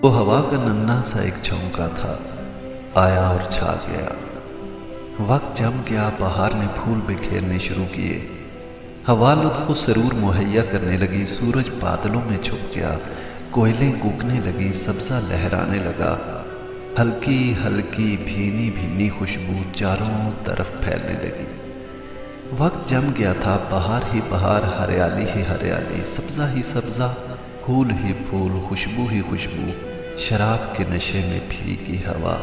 وہ ہوا کا ننھا سا ایک جھونکا تھا، آیا اور چھا گیا۔ وقت جم گیا، بہار نے پھول بکھیرنے شروع کیے، ہوا لطف و سرور مہیا کرنے لگی، سورج بادلوں میں چھپ گیا، کوئلیں کوکنے لگیں، سبزہ لہرانے لگا، ہلکی ہلکی بھینی بھینی خوشبو چاروں طرف پھیلنے لگی۔ وقت جم گیا تھا، بہار ہی بہار، ہریالی ہی ہریالی، سبزہ ہی سبزہ، پھول ہی پھول، خوشبو ہی خوشبو، شراب کے نشے میں بھیگی ہوا،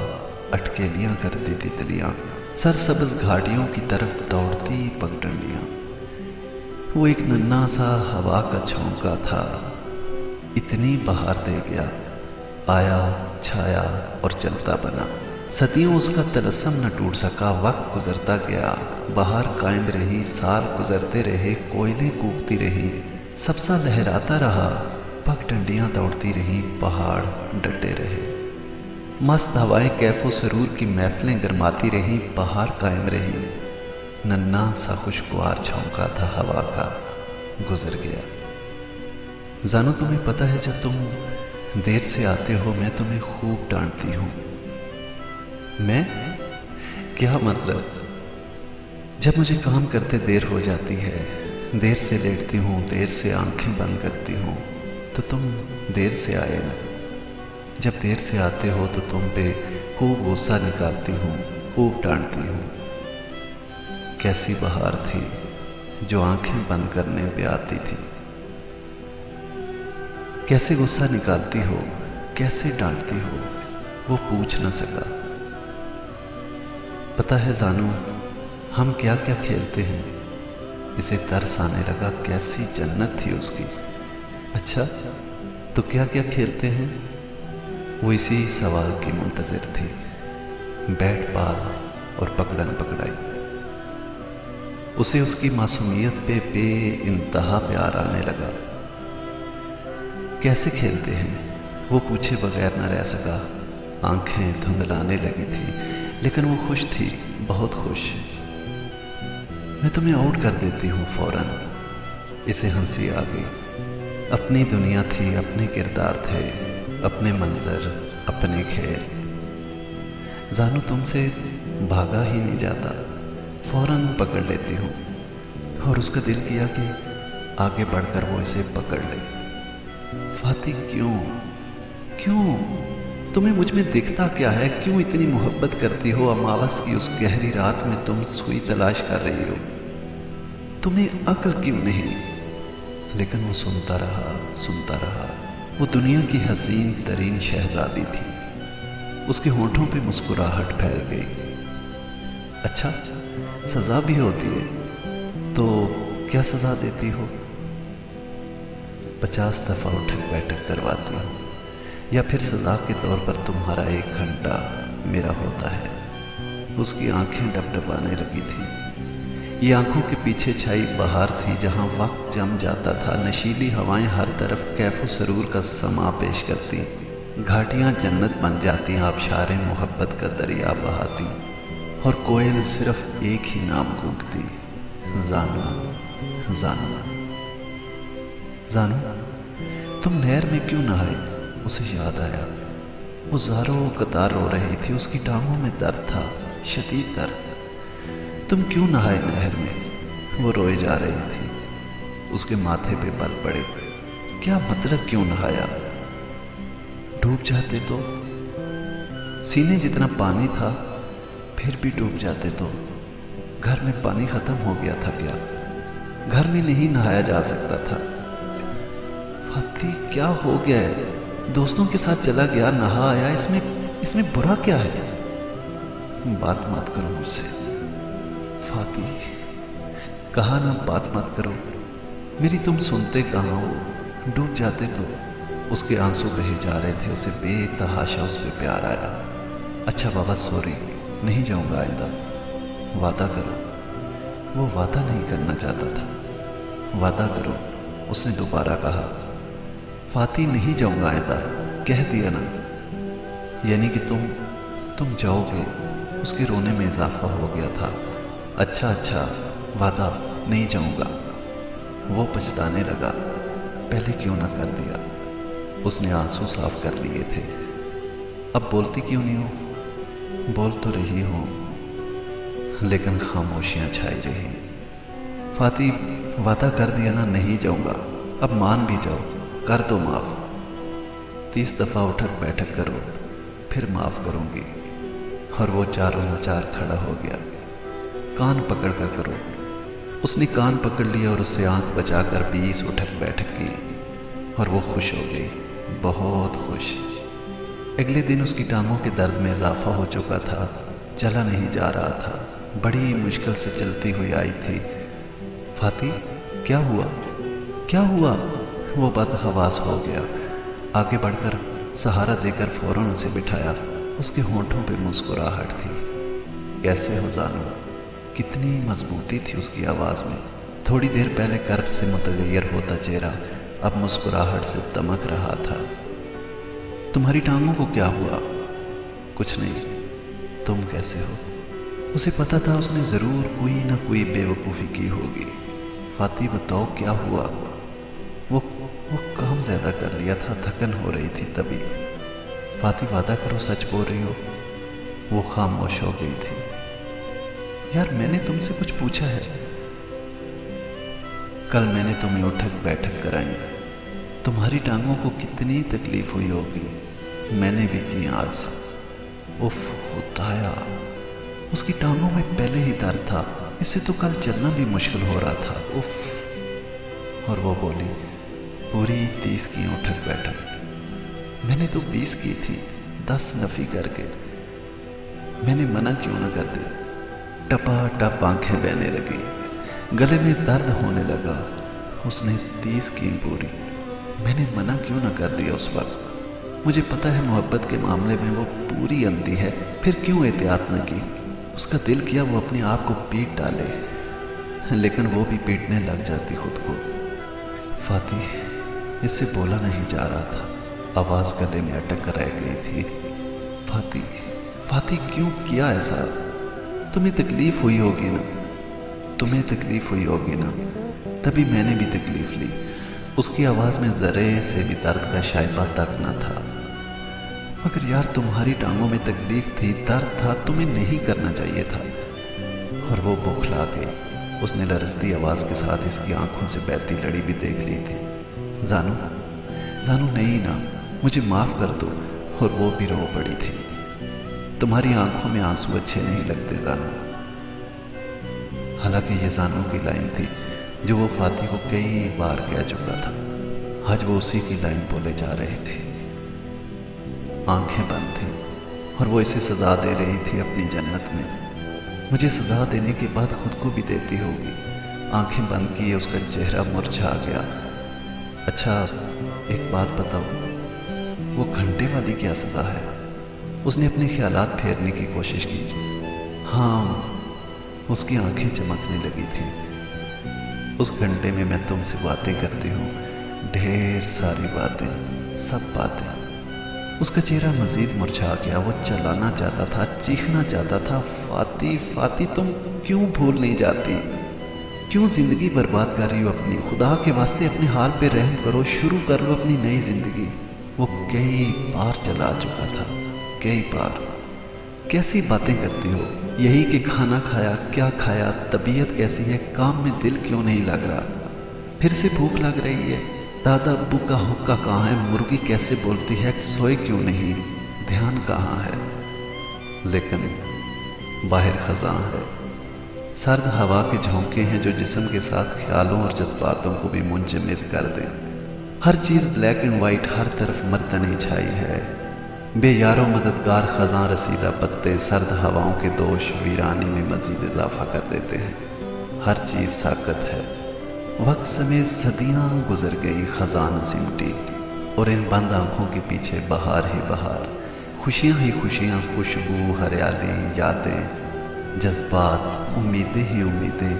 اٹکیلیاں کرتی تتلیاں، سرسبز گھاٹیوں کی طرف دوڑتی پگڈنڈیاں۔ وہ ایک ننھا سا ہوا کا جھونکا تھا، اتنی بہار دے گیا، آیا، چھایا اور چلتا بنا۔ صدیوں اس کا طلسم نہ ٹوٹ سکا، وقت گزرتا گیا، بہار قائم رہی، سال گزرتے رہے، کوئلیں کوکتی رہی، سبزہ لہراتا رہا، پگ ڈنڈیاں دوڑتی رہیں، پہاڑ ڈٹے رہے، مست ہوائیں کیف و سرور کی محفلیں گرماتی رہیں، بہار قائم رہی۔ ننھا سا خوشگوار جھونکا تھا ہوا کا، گزر گیا۔ زانو، تمہیں پتہ ہے جب تم دیر سے آتے ہو میں تمہیں خوب ڈانٹتی ہوں۔ میں؟ کیا مطلب؟ جب مجھے کام کرتے دیر ہو جاتی ہے، دیر سے لیٹتی ہوں، دیر سے آنکھیں بند کرتی ہوں، تو تم دیر سے آئے نا۔ جب دیر سے آتے ہو تو تم پہ خوب غصہ نکالتی ہوں، خوب ڈانٹتی ہوں۔ کیسی بہار تھی جو آنکھیں بند کرنے پہ آتی تھی۔ کیسے غصہ نکالتی ہو، کیسے ڈانٹتی ہو، وہ پوچھ نہ سکا۔ پتہ ہے زانو، ہم کیا کیا کھیلتے ہیں، اسے ترس آنے لگا، کیسی جنت تھی اس کی۔ اچھا تو کیا کیا کھیلتے ہیں؟ وہ اسی سوال کی منتظر تھی۔ بیٹ بال اور پکڑن پکڑائی۔ اسے اس کی معصومیت پہ بے انتہا پیار آنے لگا۔ کیسے کھیلتے ہیں؟ وہ پوچھے بغیر نہ رہ سکا۔ آنکھیں دھندلانے لگی تھی، لیکن وہ خوش تھی، بہت خوش۔ میں تمہیں آؤٹ کر دیتی ہوں فوراً۔ اسے ہنسی آ گئی۔ اپنی دنیا تھی، اپنے کردار تھے، اپنے منظر، اپنے کھیل۔ زانو، تم سے بھاگا ہی نہیں جاتا، فوراً پکڑ لیتی ہوں۔ اور اس کا دل کیا کہ آگے بڑھ کر وہ اسے پکڑ لے۔ فاطی، کیوں تمہیں مجھ میں دکھتا کیا ہے؟ کیوں اتنی محبت کرتی ہو؟ اماوس کی اس گہری رات میں تم سوئی تلاش کر رہی ہو، تمہیں عقل کیوں نہیں؟ لیکن وہ سنتا رہا۔ وہ دنیا کی حسین ترین شہزادی تھی۔ اس کے ہونٹوں پہ مسکراہٹ پھیل گئی۔ اچھا، سزا بھی ہوتی ہے، تو کیا سزا دیتی ہو؟ 50 دفعہ اٹھک بیٹھک کرواتی ہوں، یا پھر سزا کے طور پر تمہارا 1 گھنٹہ میرا ہوتا ہے۔ اس کی آنکھیں ڈبڈبانے لگی تھی۔ یہ آنکھوں کے پیچھے چھائی بہار تھی جہاں وقت جم جاتا تھا، نشیلی ہوائیں ہر طرف کیف و سرور کا سما پیش کرتی، گھاٹیاں جنت بن جاتی، آبشار محبت کا دریا بہاتی، اور کوئل صرف ایک ہی نام گونگتی، زانو، زانو۔ زانو، تم نہر میں کیوں نہائے؟ اسے یاد آیا۔ وہ زاروں قطار رو رہی تھی، اس کی ٹانگوں میں درد تھا، شدید درد۔ تم کیوں نہائے نہر میں؟ وہ روئے جا رہی تھی۔ اس کے ماتھے پہ بل پڑے۔ کیا مطلب کیوں نہایا؟ ڈوب جاتے تو؟ سینے جتنا پانی تھا، پھر بھی ڈوب جاتے تو؟ گھر میں پانی ختم ہو گیا تھا کیا؟ گھر میں نہیں نہایا جا سکتا تھا؟ فاطی، کیا ہو گیا ہے؟ دوستوں کے ساتھ چلا گیا، نہا آیا، اس میں برا کیا ہے؟ بات مت کرو مجھ سے فاطی، کہا نا بات مت کرو۔ میری تم سنتے کہاں ہو؟ ڈوب جاتے تو؟ اس کے آنسو بہے جا رہے تھے، اسے بے تحاشا اس پہ پیار آیا۔ اچھا بابا، سوری، نہیں جاؤں گا آئندہ، وعدہ کرو۔ وہ وعدہ نہیں کرنا چاہتا تھا۔ وعدہ کرو، اس نے دوبارہ کہا۔ فاطی، نہیں جاؤں گا آئندہ، کہہ دیا نا۔ یعنی کہ تم جاؤ گے؟ اس کے رونے میں اضافہ ہو گیا تھا۔ اچھا، وعدہ، نہیں جاؤں گا۔ وہ پچھتانے لگا، پہلے کیوں نہ کر دیا۔ اس نے آنسو صاف کر لیے تھے۔ اب بولتی کیوں نہیں ہو؟ بول تو رہی ہوں لیکن خاموشیاں چھائی رہی۔ فاتی وعدہ کر دیا نا، نہیں جاؤں گا، اب مان بھی جاؤ، کر دو معاف۔ 30 دفعہ اٹھک بیٹھک کرو پھر معاف کروں گی۔ اور وہ چاروں ناچار کھڑا ہو گیا۔ کان پکڑ کر کرو۔ اس نے کان پکڑ لیا اور اس سے آنکھ بچا کر 20 اٹھک بیٹھک کی اور وہ خوش ہو گئی، بہت خوش۔ اگلے دن اس کی ٹانگوں کے درد میں اضافہ ہو چکا تھا، چلا نہیں جا رہا تھا، بڑی مشکل سے چلتی ہوئی آئی تھی۔ فاتی کیا ہوا؟ کیا ہوا؟ وہ بد حواس ہو گیا۔ آگے بڑھ کر سہارا دے کر فوراً اسے بٹھایا۔ اس کے ہونٹوں پہ مسکراہٹ تھی۔ کیسے ہو زانو؟ کتنی مضبوطی تھی اس کی آواز میں۔ تھوڑی دیر پہلے کرب سے متغیر ہوتا چہرہ اب مسکراہٹ سے دمک رہا تھا۔ تمہاری ٹانگوں کو کیا ہوا؟ کچھ نہیں، تم کیسے ہو؟ اسے پتا تھا اس نے ضرور کوئی نہ کوئی بے وقوفی کی ہوگی۔ فاتی بتاؤ کیا ہوا؟ وہ کام زیادہ کر لیا تھا، تھکن ہو رہی تھی تبھی۔ فاتی وعدہ کرو سچ بول رہی ہو؟ وہ خاموش ہو گئی تھی۔ یار میں نے تم سے کچھ پوچھا ہے؟ کل میں نے تمہیں اٹھک بیٹھک کرائی، تمہاری ٹانگوں کو کتنی تکلیف ہوئی ہوگی، میں نے بھی کی آج۔ اف خدایا، اس کی ٹانگوں میں پہلے ہی درد تھا، اس سے تو کل چلنا بھی مشکل ہو رہا تھا۔ اف۔ اور وہ بولی پوری 30 کی اٹھک بیٹھک، میں نے تو 20 کی تھی، 10 نفی کر کے۔ میں نے منع کیوں نہ کر دیا؟ ٹپا ٹپ آنکھیں بہنے لگی، گلے میں درد ہونے لگا۔ اس نے 30 کی پوری، میں نے منع کیوں نہ کر دیا اس وقت؟ مجھے پتا ہے محبت کے معاملے میں وہ پوری اندھی ہے، پھر کیوں احتیاط نہ کی؟ اس کا دل کیا وہ اپنے آپ کو پیٹ ڈالے، لیکن وہ بھی پیٹنے لگ جاتی خود کو۔ فاتی اس سے بولا نہیں جا رہا تھا، آواز گلے میں اٹک رہ گئی تھی۔ فاتی کیوں کیا ایسا؟ تمہیں تکلیف ہوئی ہوگی نا، تمہیں تکلیف ہوئی ہوگی نا، تبھی میں نے بھی تکلیف لی۔ اس کی آواز میں ذرے سے بھی درد کا شائبہ تک نہ تھا۔ مگر یار تمہاری ٹانگوں میں تکلیف تھی، درد تھا، تمہیں نہیں کرنا چاہیے تھا۔ اور وہ بوکھلا گئی۔ اس نے لرزتی آواز کے ساتھ اس کی آنکھوں سے بہتی لڑی بھی دیکھ لی تھی۔ زانو نہیں نا، مجھے معاف کر دو۔ اور وہ بھی رو پڑی تھی۔ تمہاری آنکھوں میں آنسو اچھے نہیں لگتے زانو۔ حالانکہ یہ زانو کی لائن تھی جو وہ فاتی کو کئی بار کہہ چکا تھا، آج وہ اسی کی لائن بولے جا رہے تھے۔ آنکھیں بند تھیں اور وہ اسے سزا دے رہی تھی اپنی جنت میں۔ مجھے سزا دینے کے بعد خود کو بھی دیتی ہوگی۔ آنکھیں بند کی، اس کا چہرہ مرجھا گیا۔ اچھا ایک بات بتاؤ، وہ گھنٹے والی کیا سزا ہے؟ اس نے اپنے خیالات پھیرنے کی کوشش کی۔ ہاں، اس کی آنکھیں چمکنے لگی تھیں۔ اس گھنٹے میں تم سے باتیں کرتی ہوں، ڈھیر ساری باتیں، سب باتیں۔ اس کا چہرہ مزید مرجھا گیا، وہ چلانا چاہتا تھا، چیخنا چاہتا تھا۔ فاتی تم کیوں بھول نہیں جاتی؟ کیوں زندگی برباد کر رہی ہو اپنی؟ خدا کے واسطے اپنے حال پہ رحم کرو، شروع کر لو اپنی نئی زندگی۔ وہ کئی بار چلا چکا تھا، کئی بار۔ کیسی باتیں کرتی ہو؟ یہی کہ کھانا کھایا، کیا کھایا، طبیعت کیسی ہے، کام میں دل کیوں نہیں لگ رہا؟ پھر سے بھوک لگ رہی ہے، دادا ابو کا حقہ کہاں ہے، مرغی کیسے بولتی ہے، سوئے کیوں نہیں، دھیان کہاں ہے؟ لیکن باہر خزاں ہے، سرد ہوا کے جھونکے ہیں جو جسم کے ساتھ خیالوں اور جذباتوں کو بھی منجمد کر دیں۔ ہر چیز بلیک اینڈ وائٹ، ہر طرف مردنی چھائی ہے۔ بے یار و مددگار خزاں رسیدہ پتے سرد ہواؤں کے دوش ویرانی میں مزید اضافہ کر دیتے ہیں۔ ہر چیز ساکت ہے۔ وقت سمیت صدیاں گزر گئی، خزاں نہ سمٹی، اور ان بند آنکھوں کے پیچھے بہار ہی بہار، خوشیاں ہی خوشیاں، خوشبو، ہریالی، یادیں، جذبات، امیدیں ہی امیدیں۔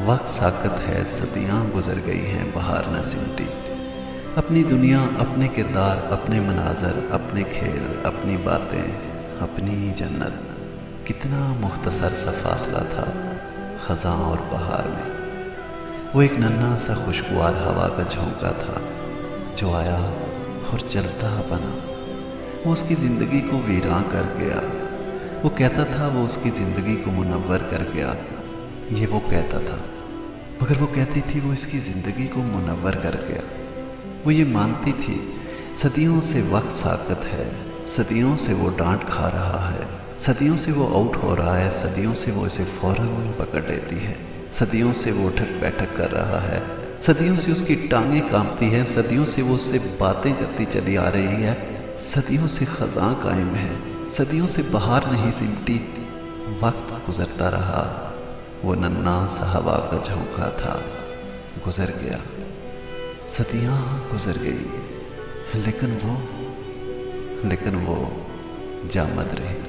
وقت ساکت ہے، صدیاں گزر گئی ہیں، بہار نہ سمٹی۔ اپنی دنیا، اپنے کردار، اپنے مناظر، اپنے کھیل، اپنی باتیں، اپنی جنت۔ کتنا مختصر سا فاصلہ تھا خزاں اور بہار میں۔ وہ ایک ننھا سا خوشگوار ہوا کا جھونکا تھا جو آیا، اور جلتا بنا۔ وہ اس کی زندگی کو ویراں کر گیا۔ وہ کہتا تھا وہ اس کی زندگی کو منور کر گیا، یہ وہ کہتا تھا، مگر وہ کہتی تھی وہ اس کی زندگی کو منور کر گیا۔ وہ یہ مانتی تھی صدیوں سے وقت ساکت ہے، صدیوں سے وہ ڈانٹ کھا رہا ہے، صدیوں سے وہ آؤٹ ہو رہا ہے، صدیوں سے وہ اسے فوراً پکڑ لیتی ہے، صدیوں سے وہ اٹھک بیٹھک کر رہا ہے، صدیوں سے اس کی ٹانگیں کانپتی ہیں، صدیوں سے وہ اس سے باتیں کرتی چلی آ رہی ہے، صدیوں سے خزاں قائم ہے، صدیوں سے بہار نہیں سمٹی۔ وقت گزرتا رہا، وہ ننھا سا ہوا کا جھونکا تھا، گزر گیا۔ صدیاں گزر گئی، لیکن وہ جامد رہی۔